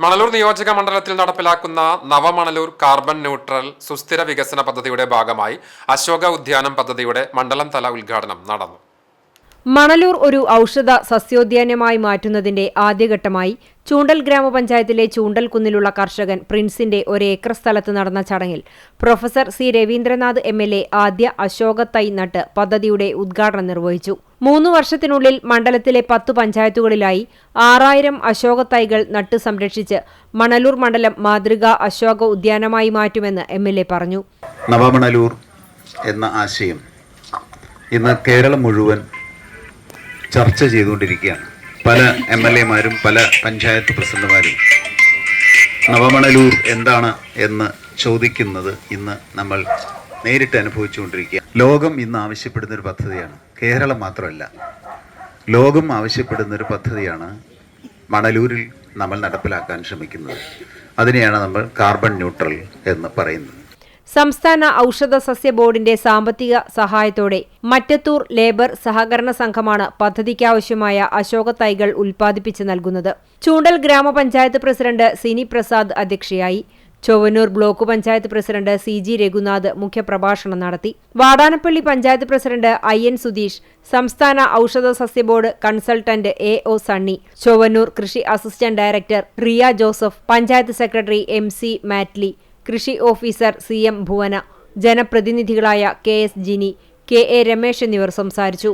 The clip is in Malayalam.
മണലൂർ നിയോജക മണ്ഡലത്തിൽ നടപ്പിലാക്കുന്ന നവമണലൂർ കാർബൺ ന്യൂട്രൽ സുസ്ഥിര വികസന പദ്ധതിയുടെ ഭാഗമായി അശോക ഉദ്യാനം പദ്ധതിയുടെ മണ്ഡലം തല ഉദ്ഘാടനം നടന്നു. മണലൂർ ഒരു ഔഷധ സസ്യോദ്യാനമായി മാറ്റുന്നതിന്റെ ആദ്യഘട്ടമായി ചൂണ്ടൽ ഗ്രാമപഞ്ചായത്തിലെ ചൂണ്ടൽ കുന്നിലുള്ള കർഷകൻ പ്രിൻസിന്റെ ഒരേക്കർ സ്ഥലത്ത് നടന്ന ചടങ്ങിൽ പ്രൊഫസർ സി രവീന്ദ്രനാഥ് MLA ആദ്യ അശോക തൈ നട്ട് പദ്ധതിയുടെ ഉദ്ഘാടനം നിർവഹിച്ചു. 3 വർഷത്തിനുള്ളിൽ മണ്ഡലത്തിലെ 10 പഞ്ചായത്തുകളിലായി 6000 അശോക തൈകൾ നട്ട് സംരക്ഷിച്ച് മണലൂർ മണ്ഡലം മാതൃകാ അശോക ഉദ്യാനമായി മാറ്റുമെന്ന് MLA പറഞ്ഞു. നവമണലൂർ എന്ന ആശയം ഇന്ന് കേരളം മുഴുവൻ ചർച്ച ചെയ്തുകൊണ്ടിരിക്കുകയാണ്. പല MLAമാരും പല പഞ്ചായത്ത് പ്രസിഡന്റുമാരും നവമണലൂർ എന്താണ് എന്ന് ചോദിക്കുന്നത് ഇന്ന് നമ്മൾ നേരിട്ട് അനുഭവിച്ചുകൊണ്ടിരിക്കുക. ലോകം ഇന്ന് ആവശ്യപ്പെടുന്ന ഒരു പദ്ധതിയാണ്. കേരളം മാത്രമല്ല, ലോകം ആവശ്യപ്പെടുന്ന ഒരു പദ്ധതിയാണ് മണലൂരിൽ നമ്മൾ നടപ്പിലാക്കാൻ ശ്രമിക്കുന്നത്. അതിനെയാണ് നമ്മൾ കാർബൺ ന്യൂട്രൽ എന്ന് പറയുന്നത്. സംസ്ഥാന ഔഷധ സസ്യ ബോർഡിന്റെ സാമ്പത്തിക സഹായത്തോടെ മറ്റത്തൂർ ലേബർ സഹകരണ സംഘമാണ് പദ്ധതിക്കാവശ്യമായ അശോക തൈകൾ ഉൽപ്പാദിപ്പിച്ച് നൽകുന്നത്. ചൂണ്ടൽ ഗ്രാമപഞ്ചായത്ത് പ്രസിഡന്റ് സിനി പ്രസാദ് അധ്യക്ഷയായി. Chowannur block panchayat president CG Raghunath മുഖ്യപ്രഭാഷണം നടത്തി. വാടാനപ്പള്ളി പഞ്ചായത്ത് പ്രസിഡന്റ് IN സുധീഷ്, സംസ്ഥാന ഔഷധ സസ്യ board consultant AO Sunny, Chowannur കൃഷി assistant director Riya Joseph, panchayat secretary MC Mattli, കൃഷി ഓഫീസർ CM ഭുവന, ജനപ്രതിനിധികളായ KS ജിനി, KA രമേശ് എന്നിവർ സംസാരിച്ചു.